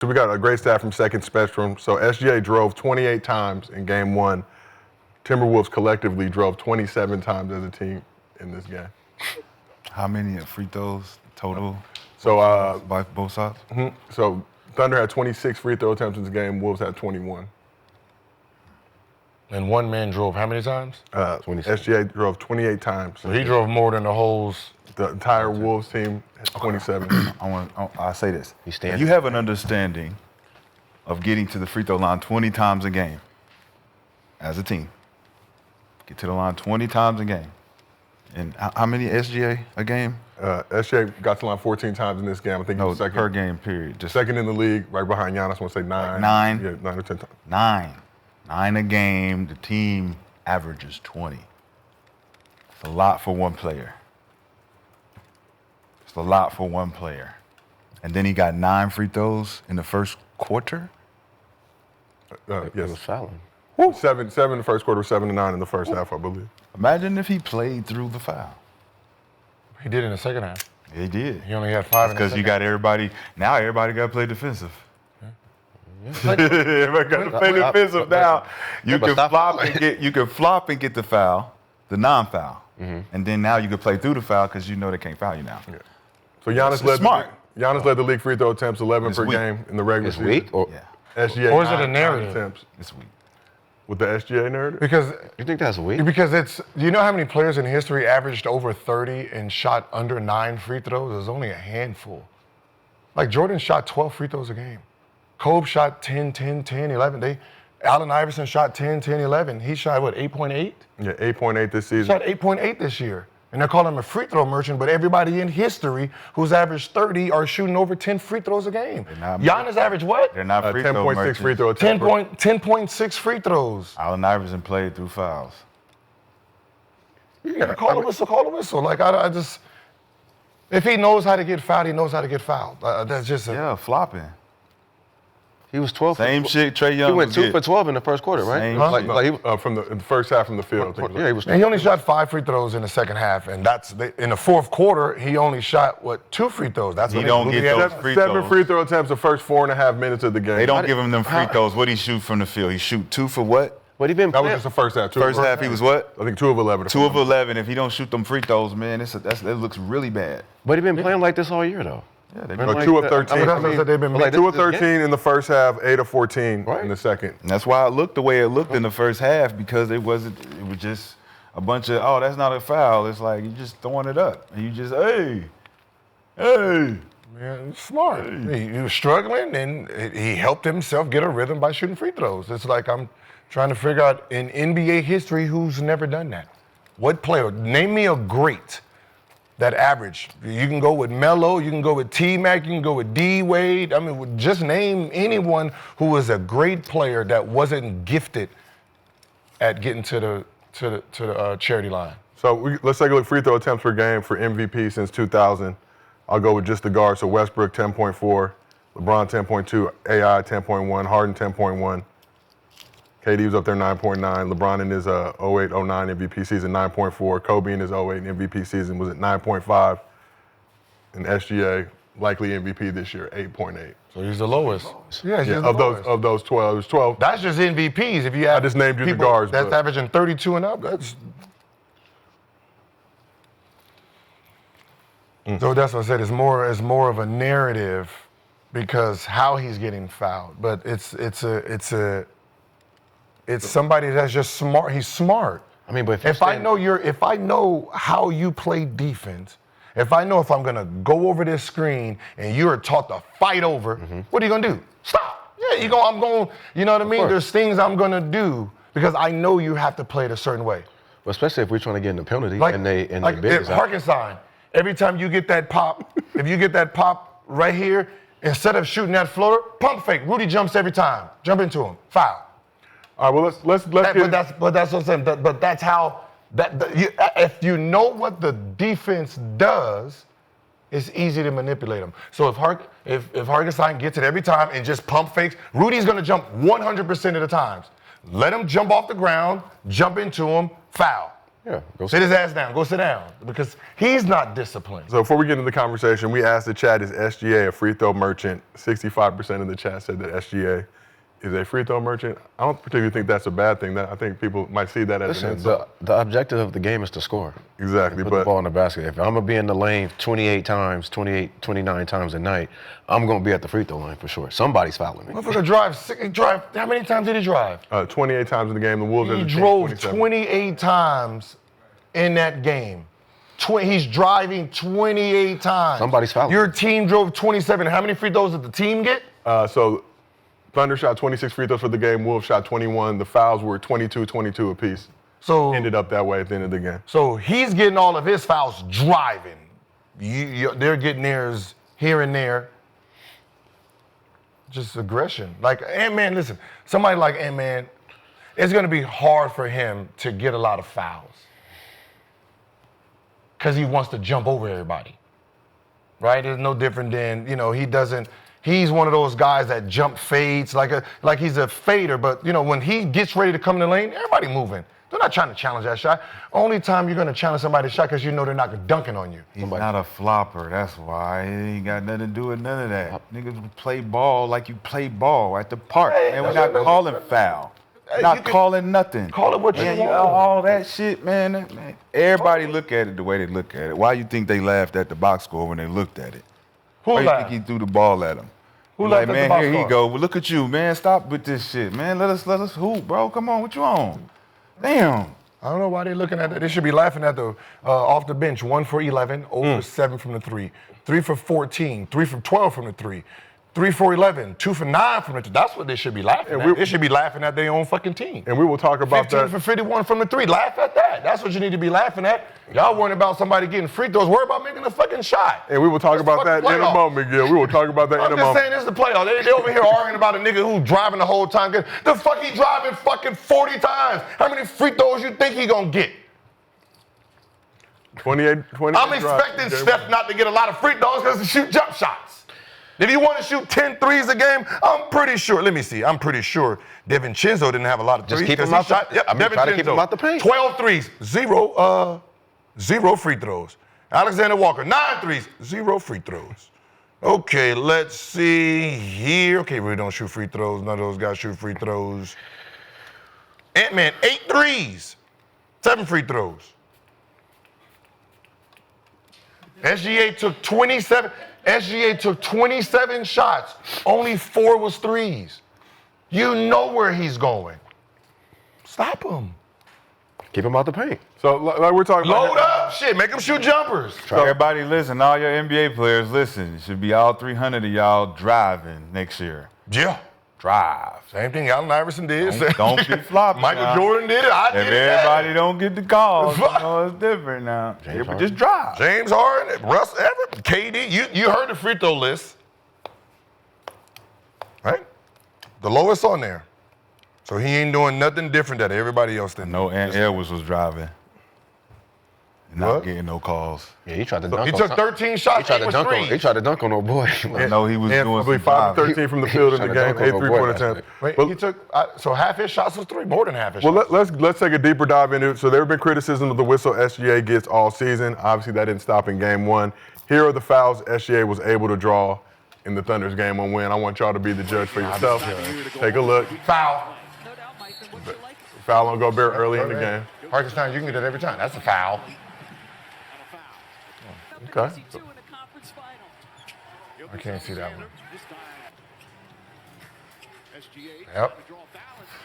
So we got a great stat from Second Spectrum. So SGA drove 28 times in game one. Timberwolves collectively drove 27 times as a team in this game. How many free throws total? So by both sides? Mm-hmm. So Thunder had 26 free throw attempts in this game. Wolves had 21. And one man drove how many times? SGA drove 28 times. So he drove more than the wholes. The entire Wolves team had 27. I'll say this. If you have an understanding of getting to the free throw line 20 times a game as a team, get to the line 20 times a game. And how many SGA a game? SGA got to the line 14 times in this game. I think he was second. Per game, period. Just second in the league, right behind Giannis. I want to say 9. Like 9? Yeah, 9 or 10 times. 9 a game. The team averages 20. It's a lot for one player. It's a lot for one player. And then he got 9 free throws in the first quarter? Yes. It was fouling. 7 in the first quarter, 7 to 9 in the first half, I believe. Imagine if he played through the foul. He did in the second half. He did. He only had 5 because you got everybody. Now everybody got to play defensive. Yeah. Everybody got to play defensive now. You can flop and get the foul, the non-foul, and then now you can play through the foul because you know they can't foul you now. Yeah. So Giannis led the league free throw attempts 11 per game in the regular season. Week or SGA. Or is it a narrative? Attempts. This week. With the SGA narrative? Because you think that's weak? Because you know how many players in history averaged over 30 and shot under 9 free throws? There's only a handful. Like Jordan shot 12 free throws a game. Kobe shot 10, 10, 10, 11. Allen Iverson shot 10, 10, 11. He shot, 8.8? Yeah, 8.8 this season. Shot 8.8 this year. And they're calling him a free throw merchant, but everybody in history who's averaged 30 are shooting over 10 free throws a game. Giannis averaged what? They're not free throw merchants. 10.6 free throw attempts. 10.6 free throws. Allen Iverson played through fouls. Yeah, call a whistle. Like, I just, if he knows how to get fouled, he knows how to get fouled. That's just flopping. He was 12. Same shit Trae Young. He went 2 for 12 in the first quarter, right? From the first half from the field. Yeah, he was. And he only shot 5 free throws in the second half, and in the fourth quarter he only shot 2 free throws. That's he don't get those free throws. 7 free throw attempts the first 4.5 minutes of the game. They don't give him them free throws. What he shoot from the field? He shoot 2 for what? What he been? That was just the first half. First half he was what? I think 2 of 11. 2 of 11. If he don't shoot them free throws, man, that looks really bad. But he been playing like this all year though. Yeah, they've been 2 of 13. They've been 2 of 13 in the first half, 8 of 14 in the second. And that's why it looked the way it looked in the first half, because it was just a bunch of, oh, that's not a foul. It's like you just throwing it up. And you just, hey. Man, smart. He was struggling, and he helped himself get a rhythm by shooting free throws. It's like I'm trying to figure out in NBA history who's never done that. What player? Name me a great that average. You can go with Melo, you can go with T-Mac, you can go with D-Wade. I mean, just name anyone who was a great player that wasn't gifted at getting to the charity line. So let's take a look at free throw attempts per game for MVP since 2000. I'll go with just the guards. So Westbrook 10.4, LeBron 10.2, AI 10.1, Harden 10.1. KD was up there 9.9. LeBron in his 08-09 MVP season 9.4. Kobe in his 08 MVP season was at 9.5. And SGA, likely MVP this year, 8.8. So he's the lowest. Yeah, of those 12, there's 12. That's just MVPs. If you have I just named you the guards. That's averaging 32 and up. So that's what I said. It's more of a narrative because how he's getting fouled, but it's somebody that's just smart. He's smart. I mean, but if I know how you play defense, if I know if I'm gonna go over this screen and you're taught to fight over, what are you gonna do? Stop. Yeah, I'm going. You know what I mean? There's things I'm gonna do because I know you have to play it a certain way. Well, especially if we're trying to get in the penalty and they Harkenstein. Every time you get that pop, if you get that pop right here, instead of shooting that floater, pump fake. Rudy jumps every time. Jump into him. Foul. All right, well, let's but that's what I'm saying. But that's how if you know what the defense does, it's easy to manipulate them. So if Harkenstein gets it every time and just pump fakes, Rudy's going to jump 100% of the times. Let him jump off the ground, jump into him, foul. Yeah, go Sit his ass down. Go sit down because he's not disciplined. So before we get into the conversation, we asked the chat, is SGA a free throw merchant? 65% of the chat said that SGA is a free throw merchant. I don't particularly think that's a bad thing. I think people might see that as an Listen, insult. the objective of the game is to score. Exactly, Put the but ball in the basket. If I'm going to be in the lane 28 times, 28, 29 times a night, I'm going to be at the free throw line for sure. Somebody's fouling me. Motherfucker drive. How many times did he drive? 28 times in the game, the Wolves He as a team, drove 27. 28 times in that game. He's driving 28 times. Somebody's fouling. Your team drove 27. How many free throws did the team get? So Thunder shot 26 free throws for the game. Wolves shot 21. The fouls were 22 apiece. So Ended up that way at the end of the game. So he's getting all of his fouls driving. They're getting theirs here and there. Just aggression. Like Ant-Man, listen, somebody like Ant-Man, it's going to be hard for him to get a lot of fouls. Because he wants to jump over everybody. Right? It's no different than, he's one of those guys that jump fades like he's a fader, but when he gets ready to come in the lane, everybody moving. They're not trying to challenge that shot. Only time you're going to challenge somebody's shot because they're not dunking on you. He's not a flopper, that's why. He ain't got nothing to do with none of that. Niggas play ball like you play ball at the park. And we're not calling foul. Not calling nothing. Call it what you want. All that shit, man. Everybody look at it the way they look at it. Why you think they laughed at the box score when they looked at it? Who Why you laughed? think he threw the ball at him? Who Like, laughed at the man, box here he score? go. Well, look at you, man. Stop with this shit, man. Let us hoop, bro. Come on, what you on? Damn. I don't know why they're looking at that. They should be laughing at the off the bench. 1 for 11, 0 for 7 from the 3. 3 for 14, 3 for 12 from the 3. 3 for 11, 2 for 9 from the 2. That's what they should be laughing at. They should be laughing at their own fucking team. And we will talk about 15 that. for 51 from the 3. Laugh at that. That's what you need to be laughing at. Y'all worrying about somebody getting free throws. Worry about making a fucking shot. And we will talk It's about that fucking in a playoffs. moment, Gil. We will talk about that in I'm a just moment. saying this is the playoffs. They over here arguing about a nigga who's driving the whole time. The fuck he driving fucking 40 times. How many free throws you think he gonna get? 28 I'm expecting Steph not to get a lot of free throws because he shoot jump shots. If you want to shoot 10 threes a game, I'm pretty sure. Let me see. I'm pretty sure DiVincenzo didn't have a lot of threes. Just keep him 'cause he out the- shot- Yep, I mean, try to keep DiVincenzo, him out the paint. 12 threes, zero free throws. Alexander Walker, 9 threes, 0 free throws. Okay, let's see here. Okay, we don't shoot free throws. None of those guys shoot free throws. Ant-Man, 8 threes, 7 free throws. SGA took 27. SGA took 27 shots. Only 4 was threes. You know where he's going. Stop him. Keep him out the paint. So, like we're talking Load about. up. Shit, make him shoot jumpers. Everybody listen, all your NBA players, listen. It should be all 300 of y'all driving next year. Yeah. Drive. Same thing Allen Iverson did. Don't be flopping. Michael now. Jordan did it. I If did it. everybody don't get the calls, it's different now. Harden. Just drive. James Harden, Russ Everett, KD. You heard the free throw list. Right? The lowest on there. So he ain't doing nothing different that everybody else did. No, Ant Edwards was driving. Not What? getting no calls. Yeah, he tried to dunk He on took some- 13 He shots, tried 8 to was dunk on. He threes. tried to dunk on old boy. I know he was I doing believe some 5 of driving. 13 from the field in the Trying to game, dunk on 8 old boy three-pointer last attempts. night. Wait, he took, so half his shots was 3, more than half his Well, shots. let's take a deeper dive into it. So there have been criticism of the whistle SGA gets all season. Obviously, that didn't stop in Game 1. Here are the fouls SGA was able to draw in the Thunder's Game 1 win. I want y'all to be the judge for yourself. Take a look. Foul. Foul on Gobert early in the game. Hartenstein, you can get that every time. That's a foul. Okay. I can't see that one. Yep.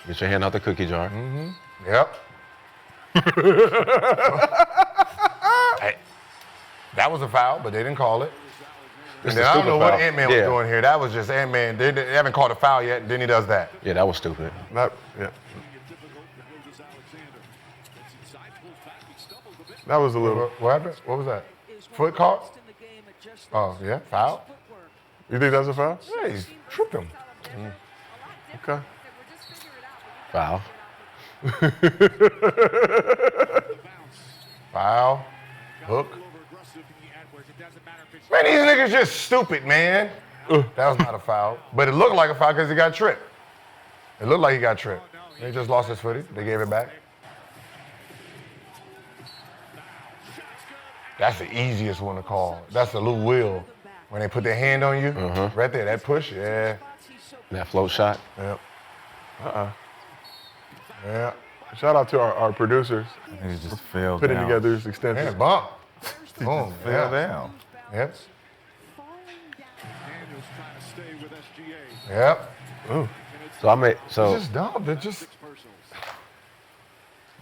Get your hand out the cookie jar. Yep. Hey, that was a foul, but they didn't call it. And It's then a I don't stupid know what foul. Ant-Man was Yeah. doing here. That was just Ant-Man. They haven't called a foul yet, and then he does that. Yeah, that was stupid. Yeah. That was a little. What happened? What was that? Foot caught? Oh, yeah, foul? You think that's a foul? Yeah, he tripped him. Okay. Foul. Foul. Hook. Man, these niggas just stupid, man. That was not a foul. But it looked like a foul because he got tripped. It looked like he got tripped. He just lost his footage. They gave it back. That's the easiest one to call. That's the little wheel. When they put their hand on you, right there, that push, yeah. That float shot. Yep. Yeah. Shout out to our producers. Niggas just fell Putting down. together this extensive. Yeah, bump. Boom. Fell Yeah. down. Yep. Yep. So It's just dumb. They're just.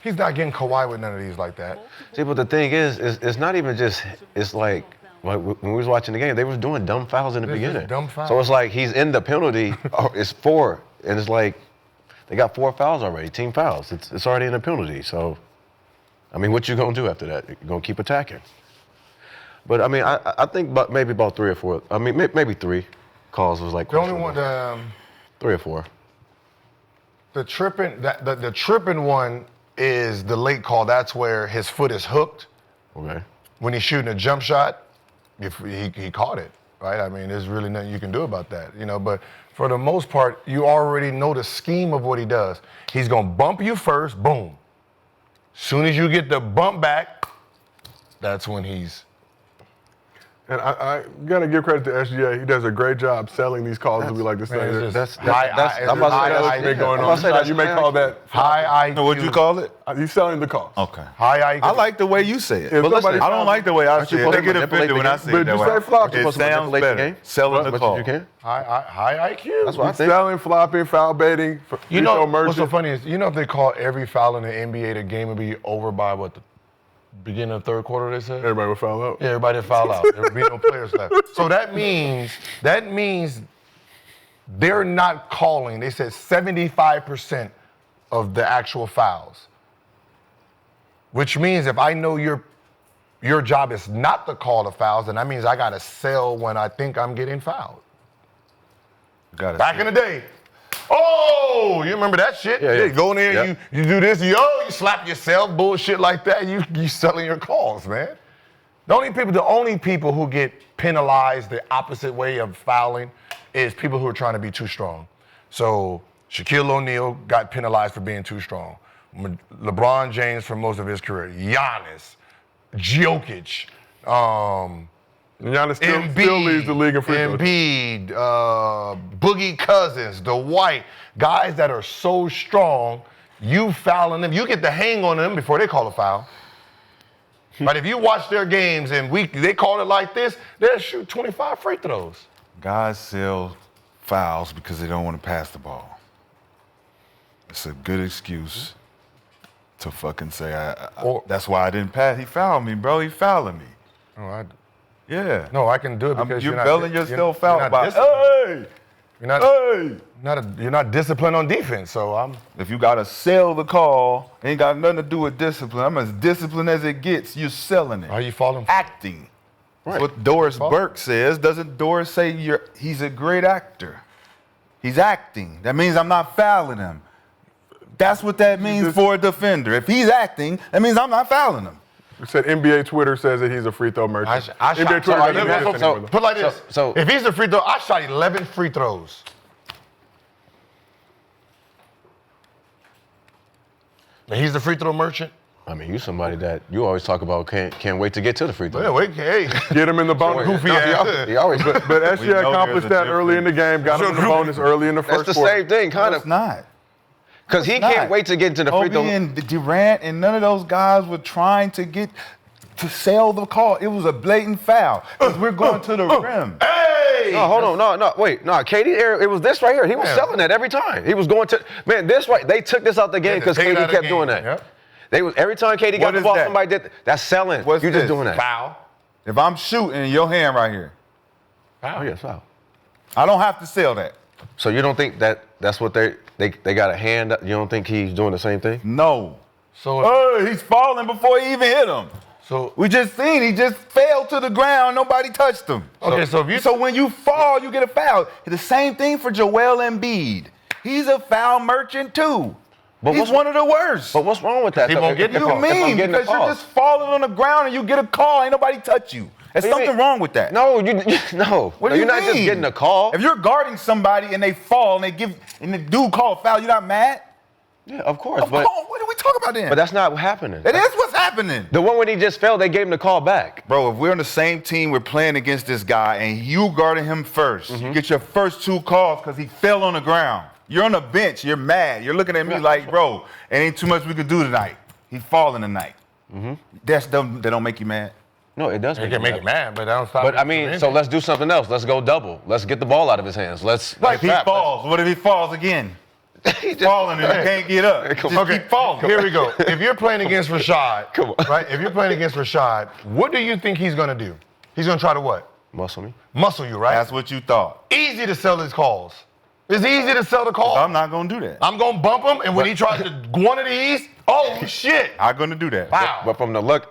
He's not getting Kawhi with none of these like that. see, but the thing is, it's not even just. It's like when we was watching the game, they was doing dumb fouls in the It's just beginning. dumb fouls. So it's like he's in the penalty. It's 4, and it's like they got 4 fouls already, team fouls. It's already in the penalty. So, I mean, what you gonna do after that? You're gonna keep attacking. But I mean, I think maybe about 3 or 4. I mean, maybe 3 calls was like The only one, 3 or 4. the tripping one is the late call. That's where his foot is hooked. Okay. When he's shooting a jump shot, if he caught it, right? I mean, there's really nothing you can do about that, you know. But for the most part, you already know the scheme of what he does. He's gonna bump you first, boom. Soon as you get the bump back, that's when he's. And I gotta give credit to SGA. He does a great job selling these calls, as we like to say. Man, it's just I'm about to say Been going I'm on. about to say that's You may call that. high IQ. What'd you call it? He's selling the calls. Okay. High IQ. I like the way you say it. If But listen, somebody I don't like the way I Aren't you say it. They supposed to get offended manipulate when the I game? say But it that just way. say flop. It You're supposed to sounds manipulate the better. game? Selling As the much call. as you can. High IQ. That's what I He's think. selling, flopping, foul baiting, You know what's merchant. so funny is, you know, if they call every foul in the NBA, the game would be over by what, the beginning of the third quarter, they said? Everybody will foul out. Yeah, everybody would foul out. There would be no players left. So that means they're not calling. They said 75% of the actual fouls. Which means if I know your job is not to call the fouls, then that means I got to sell when I think I'm getting fouled. Got it. Back in the day. Oh, you remember that shit? Yeah, yeah. You go in there, Yep. you do this, you slap yourself, bullshit like that. You selling your calls, man. The only people who get penalized the opposite way of fouling is people who are trying to be too strong. So Shaquille O'Neal got penalized for being too strong. LeBron James for most of his career. Giannis, Jokic, Giannis still leads the league in free throws. Embiid, Boogie Cousins, Dwight, guys that are so strong, you fouling them, you get the hang on them before they call a foul. But if you watch their games and they call it like this, they'll shoot 25 free throws. Guys sell fouls because they don't want to pass the ball. It's a good excuse to fucking say, that's why I didn't pass. He fouled me, bro. He fouling me. Oh, Yeah. no, I can do it because you're not bailing yourself out by, disciplined. hey! You're not disciplined on defense, so I'm. If you got to sell the call, ain't got nothing to do with discipline. I'm as disciplined as it gets. You're selling it. Are you falling? Acting. That's what Doris Burke says. Doesn't Doris say he's a great actor? He's acting. That means I'm not fouling him. That's what that means for a defender. If he's acting, that means I'm not fouling him. You said NBA Twitter says that he's a free throw merchant. NBA Twitter so, doesn't exist so, anymore. put it like this. So- if he's a free throw, I shot 11 free throws. And he's the free throw merchant? I mean, you somebody that you always talk about can't wait to get to the free throw. Yeah, wait, hey. Get him in the bonus. Goofy No, ass. he always, But We SGA know accomplished there's a that early in the game, got him in the bonus early in the that's first the quarter. same thing, kind It's of. not. Because he not. can't wait to get to the free Kobe throw. and Durant and none of those guys were trying to get to sell the call. It was a blatant foul because we're going to the rim. Hey! No, hold on, wait, KD, it was this right here. He was selling that every time. He was going to, man, this right, they took this out the game because Take it out KD of the kept game. doing that. Yep. Every time KD What got the is ball, that? somebody did, that's selling. What's You this? just doing that. Foul. If I'm shooting, your hand right here, Oh, yeah, foul. I don't have to sell that. So you don't think that's what they got a hand up? You don't think he's doing the same thing? No. So, He's falling before he even hit him. so We just seen he just fell to the ground. Nobody touched him. okay, so if you So when you fall, you get a foul. The same thing for Joel Embiid. He's a foul merchant too. But He's one of the worst. But what's wrong with that? He though? won't get If you I'm mean getting the because you're call. just falling on the ground and you get a call, ain't nobody touch you. There's What do you something mean? wrong with that. No, no. What do You're you not just mean? getting a call. If you're guarding somebody and they fall and the dude call a foul, you're not mad? Yeah, of course. Of But course. What are we talk about then? But that's not happening. It is what's happening. The one when he just fell, they gave him the call back. Bro, if we're on the same team, we're playing against this guy, and you guarded him first. Mm-hmm. You get your first 2 calls because he fell on the ground. You're on the bench. You're mad. You're looking at me like, bro, it ain't too much we could do tonight. He's falling tonight. Mm-hmm. That don't make you mad. No, it does. They can make it mad, but that don't stop. But I mean, so let's do something else. Let's go double. Let's get the ball out of his hands. Let's. If he falls, what if he falls again? He's falling and he can't get up. Just keep falling. Here we go. If you're playing against Rashad, Come on. right? If you're playing against Rashad, what do you think he's gonna do? He's gonna try to what? Muscle me. Muscle you, right? That's what you thought. Easy to sell his calls. It's easy to sell the calls. I'm not going to do that. I'm gonna bump him, and when he tries to one of these, oh shit! I'm going to do that. Wow. But from the look,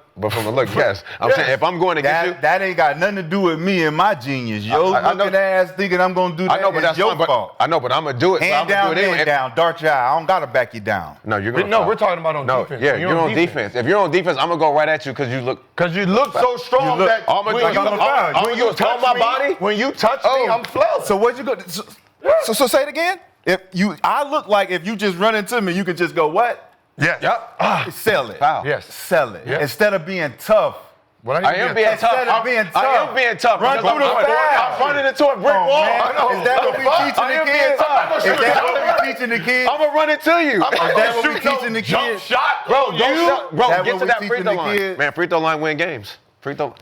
yes. I'm saying if I'm going to get you. That ain't got nothing to do with me and my genius. Yo, I know- looking ass thinking I'm going to do that. I know, but it's that's your fine. But fault. I know, but I'm gonna do it. So Hand I'm gonna down, do it anyway. hand down, dart your eye. I don't got to back you down. No, you're gonna. No, foul. we're talking about on No, defense. yeah, When you're on defense. If you're on defense, I'm gonna go right at you because you look. Because you look so strong look- that I'm gonna when do- I'm gonna foul you. I'm when gonna you touch my me, body. when you touch me, I'm flailing. So what you go? So say it again. I look like if you just run into me, you can just go what? Yes. Yep. Sell it. Foul. Yes. Sell it. Yeah. Instead of being tough. What I am being tough. Instead of being tough. I am being tough. Run because through the foul. I'm running into a brick Oh, wall. man. I know. Is that what we teaching I the am being kids? tough. Is that what we teaching the kids? I'm gonna run into you. Is that what we Shoot no teaching the jump kids? shot, Bro, don't shut, bro, That get what to we that free teaching throw the line. kids? Man, free throw line win games. Free throw.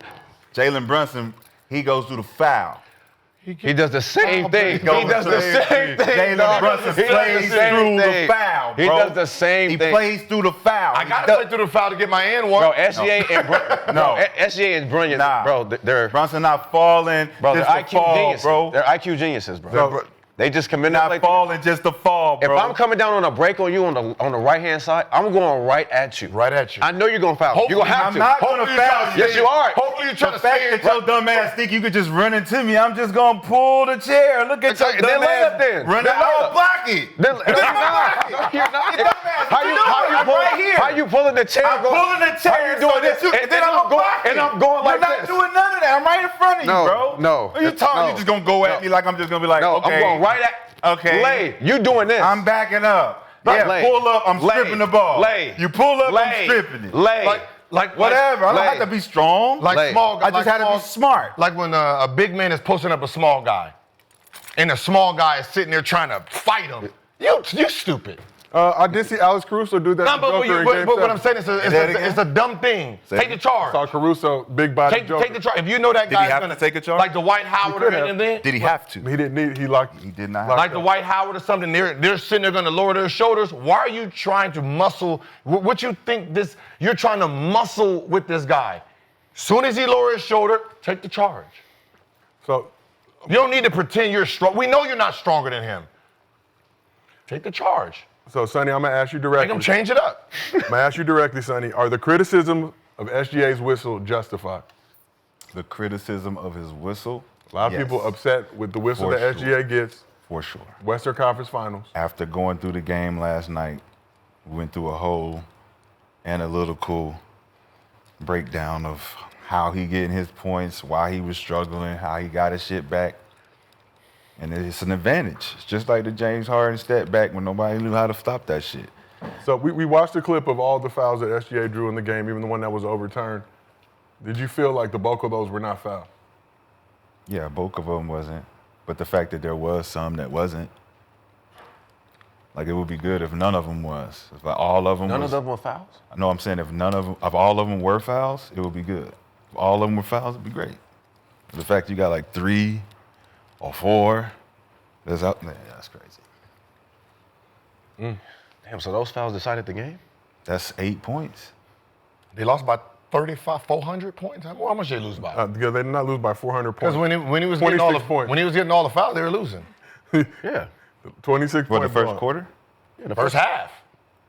Jalen Brunson, he goes through the foul. He does the same thing. He does the same thing. Jalen dog. Brunson He does plays the same through the thing. foul, bro. He does the same He thing. plays through the foul. I gotta play through the foul to get my end one. Bro, SGA and No. SGA and Brilliant, Nah. bro, they're Brunson not falling, bro, they're just IQ to fall, geniuses, bro. They're IQ geniuses, bro. So- They just come in there Not play. falling, just to fall, If bro. I'm coming down on a break on you on the right hand side, I'm going right at you. Right at you. I know you're gonna foul. You're gonna have I'm to. not gonna Hopefully foul you you. Yes, you are. Hopefully you try The to fact stay that your dumb ass think you could just run into me, I'm just gonna pull the chair. Look at your Then dumb lay ass up then. running Then lay out, up. block it. Then, you're not. Your dumb ass, How what you you doing? I'm right here. How you pulling the chair? I'm pulling the chair. How you doing so this? that you- And then I'm I'm going. blocking. And I'm going like You're not this. doing none of that. I'm right in front of you, No, bro. no, What are you talking? no. You just gonna go at No. me like I'm just gonna be like, No, okay. I'm going right at. Okay. Lay. You doing this? I'm backing up. Yeah, Lay. pull up, I'm Lay. stripping the ball. Lay. You pull up, Lay. I'm stripping it. Lay. like Whatever. I don't Lay. have to be strong. Like Lay. small. I just like had to small- be smart. Like when a big man is posting up a small guy, and the small guy is sitting there trying to fight him. You stupid. I did see Alex Caruso do that. No, to but, Joker in Game what 7. I'm saying is it's a dumb thing. Say Take it the again. charge. Saw Caruso, big body Take Joker. the charge. If you know that Did guy's he have gonna to take a charge? like the White Howard could or have. anything. Did he have to? He didn't need. He locked. He did not. Like the White Howard or something, they're sitting there going to lower their shoulders. Why are you trying to muscle? What you think this? You're trying to muscle with this guy. Soon as he lowers his shoulder, take the charge. So You don't need to pretend you're strong. We know you're not stronger than him. Take the charge. Sonny, I'm gonna ask you Make directly. him change it up. I'm gonna ask you directly, Sonny. Are the criticisms of SGA's whistle justified? The criticism of his whistle. A lot of Yes, people upset with the whistle For that SGA gets. for sure. Western Conference Finals. After going through the game last night, we went through a whole analytical breakdown of how he getting his points, why he was struggling, how he got his shit back. And it's an advantage. It's just like the James Harden step back when nobody knew how to stop that shit. So we watched the clip of all the fouls that SGA drew in the game, even the one that was overturned. Did you feel like the bulk of those were not foul? Yeah, both of them wasn't. But the fact that there was some that wasn't, like it would be good if none of them was. If like all of them None was, of them were fouls. No, I'm saying if none of them, if all of them were fouls, it would be good. If all of them were fouls, it'd be great. The fact you got like 3 or 4, that's out. Man, that's crazy. Damn, so those fouls decided the game? That's 8 points. They lost by 400 points. How much did they lose by? Because they did not lose by 400 Because points. when he was getting all 26 points. when he was getting all the fouls, they were losing. Yeah. 26 For the points. first quarter, First half.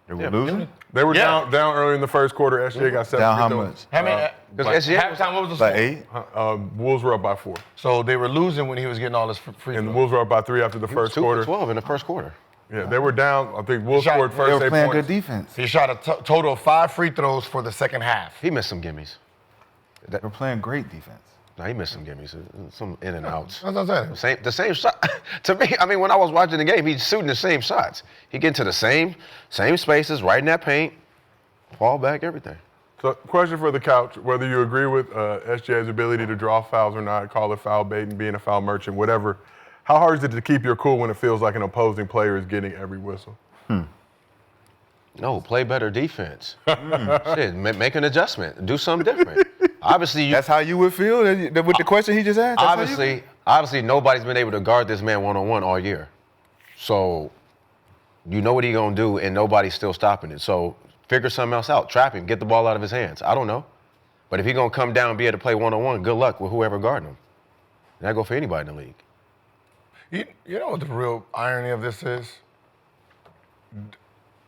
they were losing. They were Yeah. down early in the first quarter. SGA got 7 Down how free throws. much? How many? Because SGA was- halftime, what was the Like score? 8. Wolves were up by 4. So they were losing when he was getting all his free And the throws. Wolves were up by 3 after the first 2 quarter. for 12 in the first quarter. Yeah, they were down. I think Wolves Shot- scored They first were 8 playing points. good defense. He shot a total of 5 free throws for the second half. He missed some gimmies. They were playing great defense. No, he missed some gimmies. Some in and outs. That's what I'm saying. The same shot. To me, I mean, when I was watching the game, he's shooting the same shots. He get to the same spaces, right in that paint, fall back, everything. So, question for the couch: whether you agree with SJ's ability to draw fouls or not, call it foul baiting, being a foul merchant, whatever. How hard is it to keep your cool when it feels like an opposing player is getting every whistle? No, play better defense. Shit, make an adjustment. Do something different. Obviously, That's how you would feel with the question he just asked? That's how you obviously, nobody's been able to guard this man one-on-one all year. So, you know what he's going to do, and nobody's still stopping it. So, figure something else out. Trap him. Get the ball out of his hands. I don't know. But if he's going to come down and be able to play one-on-one, good luck with whoever guarding him. And that go for anybody in the league. You know what the real irony of this is?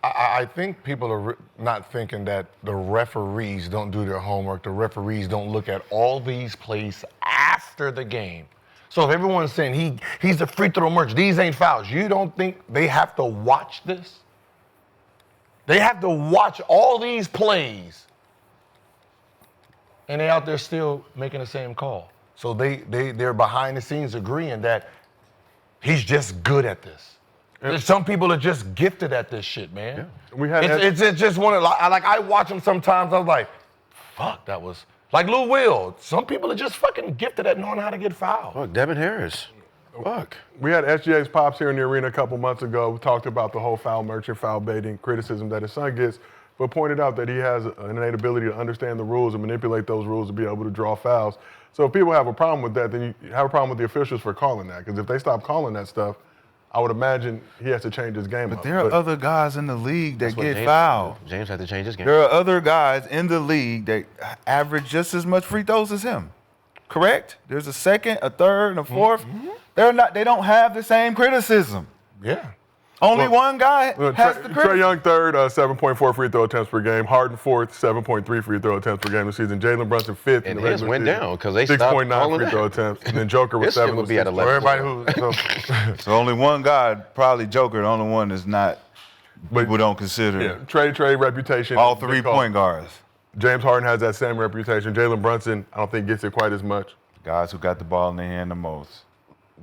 I think people are not thinking that the referees don't do their homework. The referees don't look at all these plays after the game. So if everyone's saying he's a free throw merchant, these ain't fouls, you don't think they have to watch this? They have to watch all these plays, and they out there still making the same call. So they're behind the scenes agreeing that he's just good at this. Some people are just gifted at this shit, man. Yeah. We had it's just one of I watch them sometimes. I was like, fuck, that was like Lou Will. Some people are just fucking gifted at knowing how to get fouled. Look, Devin Harris. Fuck. We had SGA's Pops here in the arena a couple months ago. We talked about the whole foul merchant, foul baiting criticism that his son gets, but pointed out that he has an innate ability to understand the rules and manipulate those rules to be able to draw fouls. So if people have a problem with that, then you have a problem with the officials for calling that. Because if they stop calling that stuff, I would imagine he has to change his game. But there are other guys in the league that get James, fouled. James had to change his game. There are other guys in the league that average just as much free throws as him. Correct? There's a second, a third, and a fourth. They don't have the same criticism. Yeah. Only one guy has the Trae criticism. Young third, 7.4 free throw attempts per game. Harden fourth, 7.3 free throw attempts per game this season. Jalen Brunson fifth. And in the his regular went season, down because they stopped 6.9 calling free that. throw attempts. And then Joker was His shit 7. would be at 11. For everybody who So only one guy, probably Joker, the only one that's not, people don't consider. Yeah, Trey reputation. All 3 point guards. James Harden has that same reputation. Jalen Brunson, I don't think gets it quite as much. Guys who got the ball in their hand the most.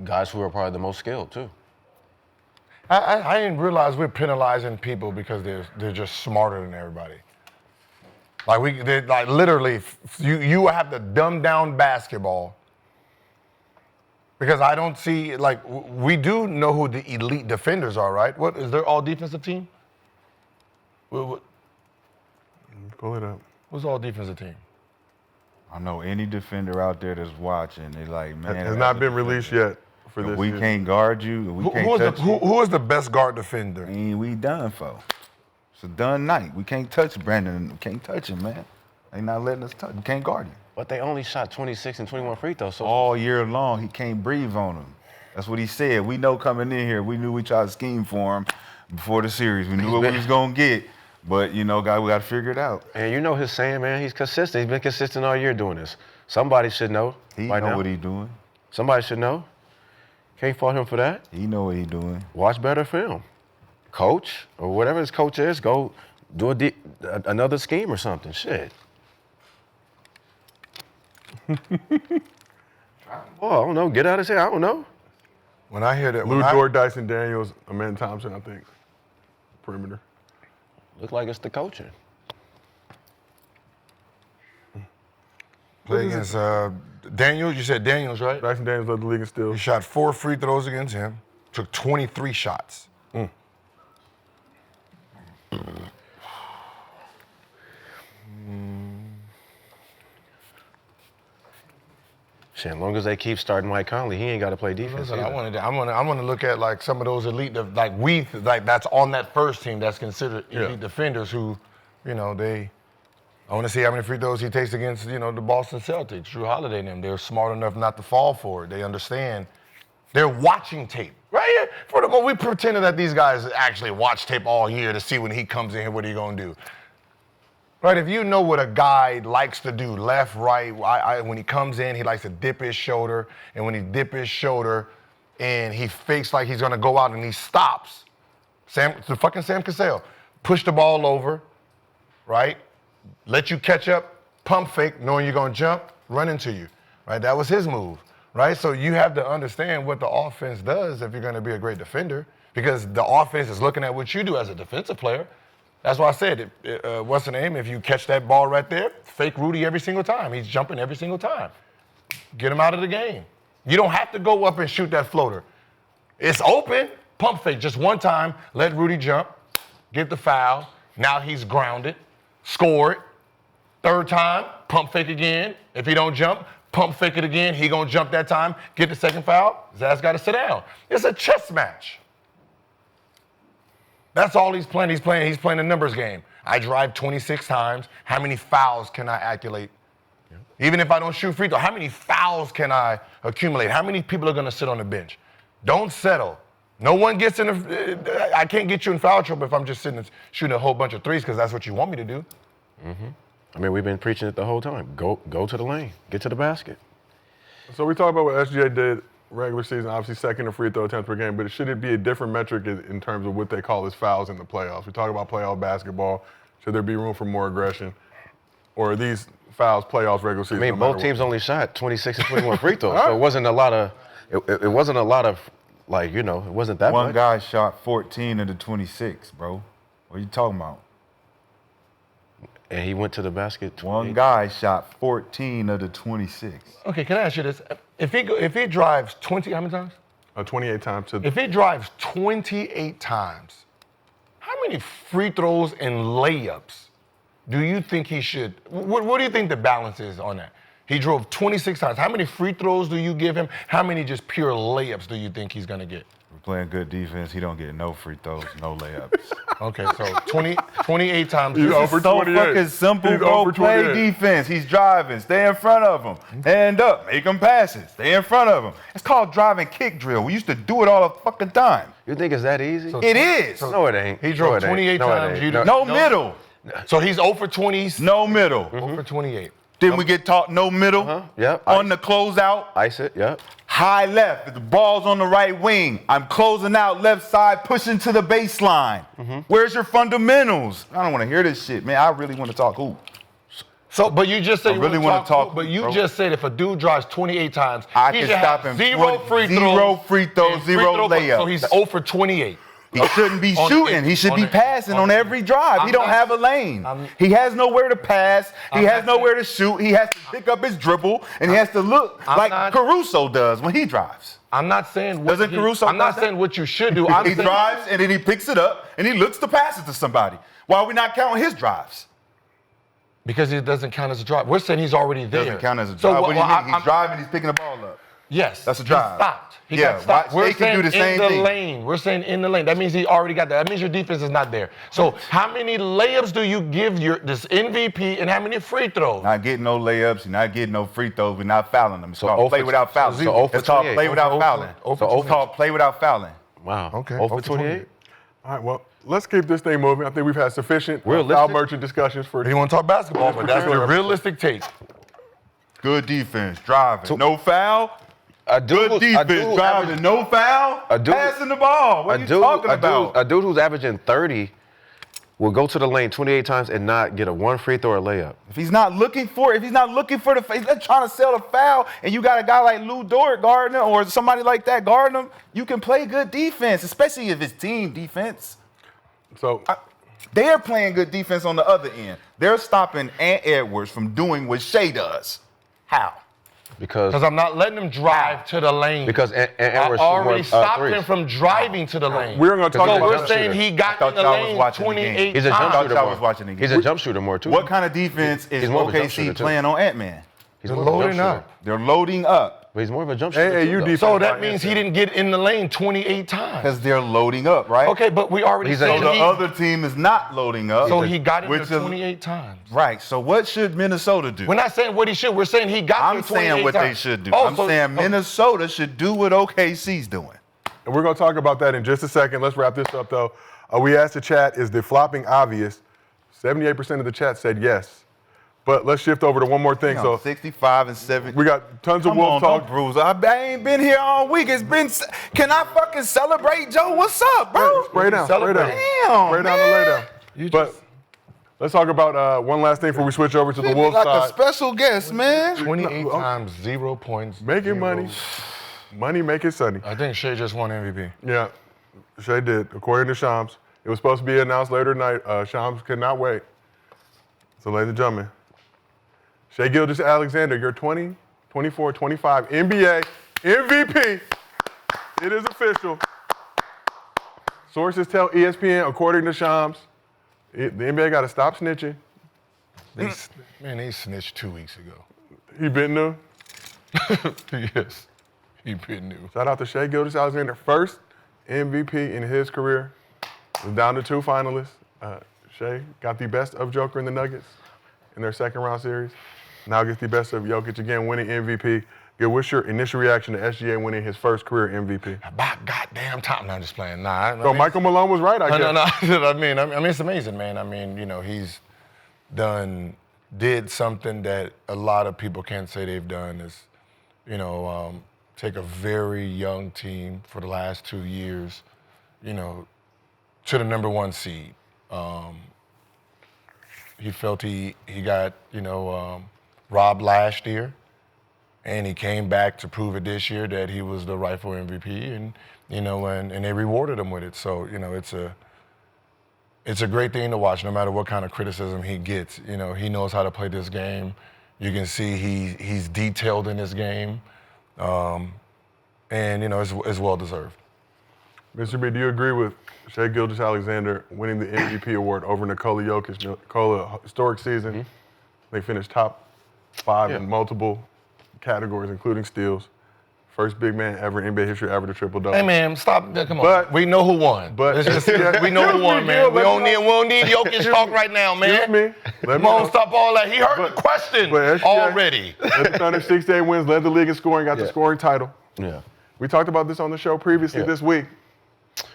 Guys who are probably the most skilled, too. I didn't realize we're penalizing people because they're just smarter than everybody. Like literally, you have to dumb down basketball because I don't see we do know who the elite defenders are, right? What is their all defensive team? Pull it up. What's all defensive team? I know any defender out there that's watching, they like, man. Has not been released yet for this We season. can't guard you. We can't touch you. Who is the best guard defender? We done for. It's a done night. We can't touch Brandon. We can't touch him, man. They not letting us touch. We can't guard him. But they only shot 26 and 21 free throws. So All year long, he can't breathe on him. That's what he said. We know coming in here, we knew we tried to scheme for him before the series. We knew what we was going to get. But, we got to figure it out. And you know his saying, man, he's consistent. He's been consistent all year doing this. Somebody should know. He right know now. what he doing. Somebody should know. Can't fault him for that. He know what he doing. Watch better film. Coach, or whatever his coach is, go do another scheme or something. Shit. Well, I don't know. Get out of here. I don't know. When I hear that, Lou Dort, Dyson Daniels, Amen Thompson, I think. Perimeter. Look like it's the coaching. play against Daniels, you said Daniels, right? Dyson Daniels led the league in He steals. shot 4 free throws against him, took 23 shots. Shit, as long as they keep starting Mike Conley, he ain't got to play defense. Listen, I either. want to look at like some of those elite, that's on that first team that's considered elite defenders who, I want to see how many free throws he takes against, the Boston Celtics, Drew Holiday and them. They're smart enough not to fall for it. They understand. They're watching tape, right? For the moment, we pretended that these guys actually watch tape all year to see when he comes in here, what he gonna do. Right, if you know what a guy likes to do, left, right, when he comes in, he likes to dip his shoulder, and when he dip his shoulder and he fakes like he's gonna go out and he stops, Sam Cassell, push the ball over, right? Let you catch up, pump fake, knowing you're gonna jump, run into you, right? That was his move, right? So you have to understand what the offense does if you're gonna be a great defender, because the offense is looking at what you do as a defensive player. That's why I said, what's the name? If you catch that ball right there, fake Rudy every single time. He's jumping every single time. Get him out of the game. You don't have to go up and shoot that floater. It's open, pump fake just one time, let Rudy jump, get the foul. Now he's grounded, score it. Third time, pump fake again. If he don't jump, pump fake it again. He gonna jump that time, get the second foul. Zach's gotta sit down. It's a chess match. That's all he's playing. He's playing a numbers game. I drive 26 times. How many fouls can I accumulate? Even if I don't shoot free throw, how many fouls can I accumulate? How many people are gonna sit on the bench? Don't settle. No one gets in I can't get you in foul trouble if I'm just sitting and shooting a whole bunch of threes because that's what you want me to do. Mm-hmm. I mean, we've been preaching it the whole time. Go to the lane. Get to the basket. So we talked about what SGA did regular season, obviously second in free throw attempts per game, but should it be a different metric in terms of what they call as fouls in the playoffs? We talk about playoff basketball. Should there be room for more aggression? Or are these fouls playoffs regular season? I mean, both teams only shot 26 and 21 free throws, so it wasn't a lot of, it wasn't a lot of, like, it wasn't that much. One guy shot 14 of the 26, bro. What are you talking about? And he went to the basket. One guy shot 14 of the 26. Okay, can I ask you this? If he drives 20, how many times? 28 times. If he drives 28 times, how many free throws and layups do you think he should? What do you think the balance is on that? He drove 26 times. How many free throws do you give him? How many just pure layups do you think he's gonna get? We're playing good defense. He don't get no free throws, no layups. Okay, so 28 times. He's This over is- So 28. fucking simple, He's bro. over Play 28. defense. He's driving. Stay in front of him. Hand up. Make him passes. Stay in front of him. It's called driving kick drill. We used to do it all the fucking time. You think it's that easy? It is. No, it ain't. He drove No, it ain't. 28 No, it times. ain't. You No. didn't- No middle. So he's 0 for 20. No middle. 0 for 28. Then we get taught no middle. Yep. On the closeout. Ice it, yep. High left. If the ball's on the right wing, I'm closing out left side, pushing to the baseline. Where's your fundamentals? I don't want to hear this shit, man. I really want to talk hoop. So, but you just said I you really wanna wanna talk, But you bro. just said if a dude drives 28 times, I he can should stop have him. zero free throws. Zero free throws, and free zero throw- layups. So he's 0 for 28. He shouldn't be On- shooting. He should on be it. passing on every drive. He I'm don't not- have a lane. I'm- He has nowhere to pass. He I'm has not nowhere to shoot. He has to pick up his dribble, and he has to look I'm like not- Caruso does when he drives. I'm not saying what Doesn't Caruso I'm not do that? saying what you should do. I'm He saying, drives, and then he picks it up, and he looks to pass it to somebody. Why are we not counting his drives? because it doesn't count as a drive. We're saying he's already there. Doesn't count as a So drive. What do you mean? I'm- He's driving, he's picking the ball up. Yes. That's a He drive. stopped. He Yeah, got stopped. why- they can do the same in the thing. lane. We're saying in the lane. That means he already got that. That means your defense is not there. So how many layups do you give this MVP and how many free throws? Not getting no layups, you're not getting no free throws, we're not fouling them. It's So called 0 play for- without fouling. so 0 for It's called 28. play without 0 for- fouling. 0 for It's called play without fouling. Wow. Okay. 0 for 28? All right, well, let's keep this thing moving. I think we've had sufficient Realistic? foul merchant discussions for You want to talk basketball, but that's the realistic take. Good defense, driving. No foul. A dude Good who's- a defense, dude who's driving. averaging- No foul. A dude- Passing the ball. What are you talking about? A dude who's averaging 30 will go to the lane 28 times and not get a one free throw or layup. If he's not looking for the, he's not trying to sell the foul, and you got a guy like Lou Dort guarding him or somebody like that guarding him, you can play good defense, especially if it's team defense. So They're playing good defense on the other end. They're stopping Ant Edwards from doing what Shai does. How? Because I'm not letting him drive to the lane. Because I Edwards already stopped threes. him from driving to the lane. we're going to talk So about we're that. saying he got thought in the y'all was lane watching the game. 28 He's a jump times. thought shooter y'all more. was watching the game. He's a jump shooter more too. What kind of defense is more of a jump shooter, OKC too. playing on Ant-Man? He's They're more of a jump loading shooter. up. They're loading up But he's more of a jump shooter. AAU too, though. defense. So that means he didn't get in the lane 28 times. because they're loading up, right? Okay, but we already He's said a- So the he, other team is not loading up. so he got in which there is- 28 times. Right. So what should Minnesota do? We're not saying what he should. We're saying he got I'm there 28 saying what times. they should do. Oh, I'm so- saying Minnesota should do what OKC's doing. And we're going to talk about that in just a second. Let's wrap this up, though. We asked the chat, is the flopping obvious? 78% of the chat said yes. But let's shift over to one more thing. So 65 and 70. we got tons of Come Wolf on, talk. don't bruise. I ain't been here all week. It's been. Can I fucking celebrate, Joe? What's up, bro? Spray down, spray down. Celebrate. Damn, Spray down man. and lay down. But let's talk about one last thing before we switch over to the You Wolf like a side. special guest, man. 28 No, times, 0 points. Making zero. money. Money make it sunny. I think Shai just won MVP. Yeah, Shai did, according to Shams. It was supposed to be announced later tonight. Shams could not wait. So, ladies and gentlemen, Shai Gilgeous Alexander, your 2024-25 NBA MVP. It is official. Sources tell ESPN, according to Shams, the NBA got to stop snitching. They snitched 2 weeks ago. He been new. Yes, he been new. Shout out to Shai Gilgeous Alexander, first MVP in his career. Was down to 2 finalists. Shai got the best of Joker and the Nuggets in their second round series. Now gets the best of Jokic again, winning MVP. Gil, what's your initial reaction to SGA winning his first career MVP? About goddamn time. No, I'm just playing. Nah. So Michael Malone was right, I guess. No. I mean, it's amazing, man. I mean, he's did something that a lot of people can't say they've done is, take a very young team for the last 2 years, to the number 1 seed. He felt he got, robbed last year, and he came back to prove it this year that he was the rightful MVP, and they rewarded him with it. So it's a great thing to watch, no matter what kind of criticism he gets. He knows how to play this game. You can see he's detailed in this game, and it's well deserved. Mr. B, do you agree with Shai Gilgeous Alexander winning the MVP award over Nikola Jokic? Nikola, historic season. Mm-hmm. They finished top 5 in multiple categories, including steals. First big man ever in NBA history to average a triple-double. Hey, man, stop. Come on. But- we know who won. but- we know who won, man. We don't need Jokic talk right now, man. Excuse me. Let Come me on, know. stop all that. He heard the question But SGA already. led the Thunder 6-8 wins, led the league in scoring, got the scoring title. Yeah. We talked about this on the show previously Yeah. this week.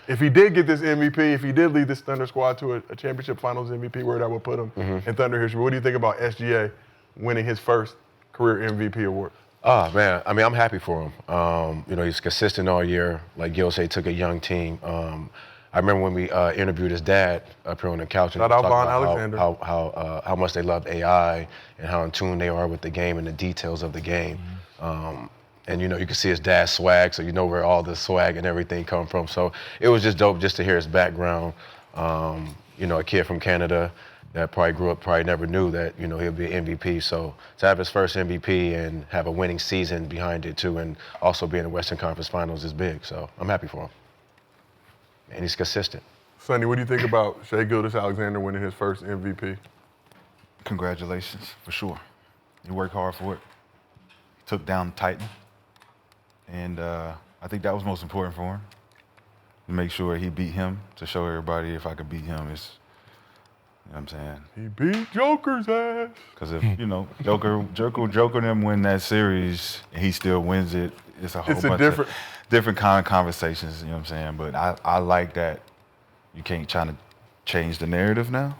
If he did get this MVP, if he did lead this Thunder squad to a championship finals MVP, where that would put him in Thunder history, what do you think about SGA winning his first career MVP award? Oh, man. I mean, I'm happy for him. He's consistent all year. Like Gil said, he took a young team. I remember when we interviewed his dad up here on the couch. And Shout out talked Von about Alexander. how much they loved AI and how in tune they are with the game and the details of the game. And you can see his dad's swag, so you know where all the swag and everything come from. So it was just dope just to hear his background. A kid from Canada that probably grew up, probably never knew that, he'll be an MVP. So to have his first MVP and have a winning season behind it too, and also be in the Western Conference Finals is big. So I'm happy for him. And he's consistent. Sonny, what do you think about Shai Gilgeous Alexander winning his first MVP? Congratulations, for sure. He worked hard for it. He took down Titan. And I think that was most important for him. To make sure he beat him, to show everybody if I could beat him, it's, you know what I'm saying? He beat Joker's ass. Because if, Joker and them win that series and he still wins it, it's a whole It's a bunch different- of different kind of conversations, you know what I'm saying? But I like that you can't try to change the narrative now.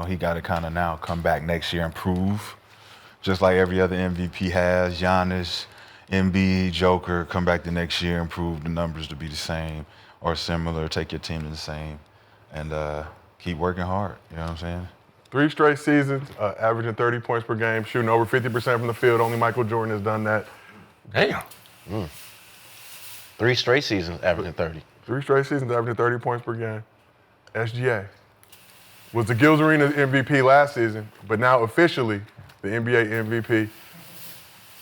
He got to kind of now come back next year and prove, just like every other MVP has. Giannis, Embiid, Joker, come back the next year and prove the numbers to be the same or similar, take your team to the same, and keep working hard, you know what I'm saying? 3 straight seasons, averaging 30 points per game, shooting over 50% from the field. Only Michael Jordan has done that. Damn. 3 straight seasons averaging 30. 3 straight seasons, averaging 30 points per game. SGA was the Gills Arena MVP last season, but now officially the NBA MVP.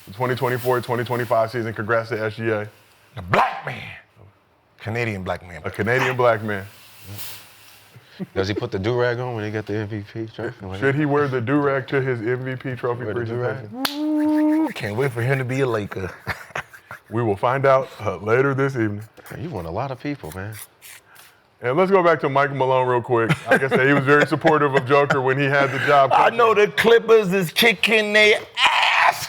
The 2024-2025 season. Congrats to SGA. The black man. Canadian black man. A Canadian black man. Does he put the do-rag on when he got the MVP trophy? Should he wear the do-rag to his MVP trophy Wear the do-rag? presentation? Ooh, can't wait for him to be a Laker. We will find out later this evening. You won a lot of people, man. And let's go back to Michael Malone real quick. Like I said, he was very supportive of Joker when he had the job. I know the Clippers is kicking their ass.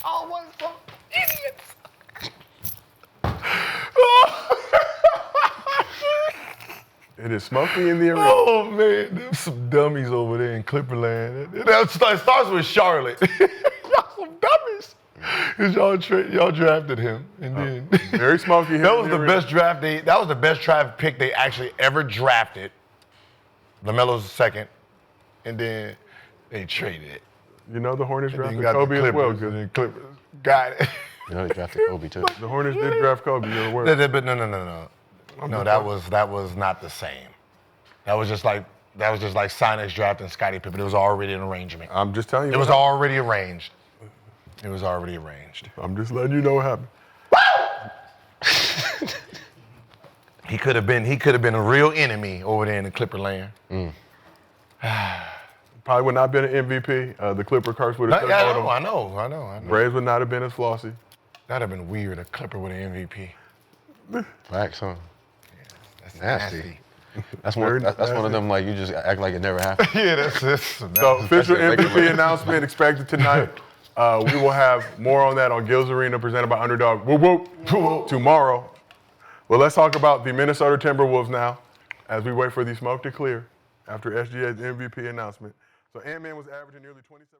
Oh, what some idiots. It is smoky in the arena. Oh, man, there's some dummies over there in Clipperland. It starts with Charlotte. Y'all some dummies. 'Cause y'all drafted him, and then Very smoky. that was the best draft. That was the best draft pick they actually ever drafted. LaMelo's second, and then they traded it. You know the Hornets And then drafted got Kobe the as well. Clippers, and then Clippers got it. You know, they drafted Kobe too. The Hornets did draft Kobe. You're aware. But no. No, that was not the same. That was just like Sonics drafting Scottie Pippen. It was already an arrangement. I'm just telling you. It was already arranged. It was already arranged. I'm just letting you know what happened. He could have been a real enemy over there in the Clipper land. Probably would not have been an MVP. The Clipper curse would have Yeah, him. I know. Braves would not have been as flossy. That'd have been weird, a Clipper with an MVP. Facts, huh? That's Nasty. That's one of them, like, you just act like it never happened. Yeah, that's it. So official MVP announcement expected tonight. We will have more on that on Gills Arena presented by Underdog. Whoop, whoop, tomorrow. Well, let's talk about the Minnesota Timberwolves now as we wait for the smoke to clear after SGA's MVP announcement. So Ant-Man was averaging nearly 27.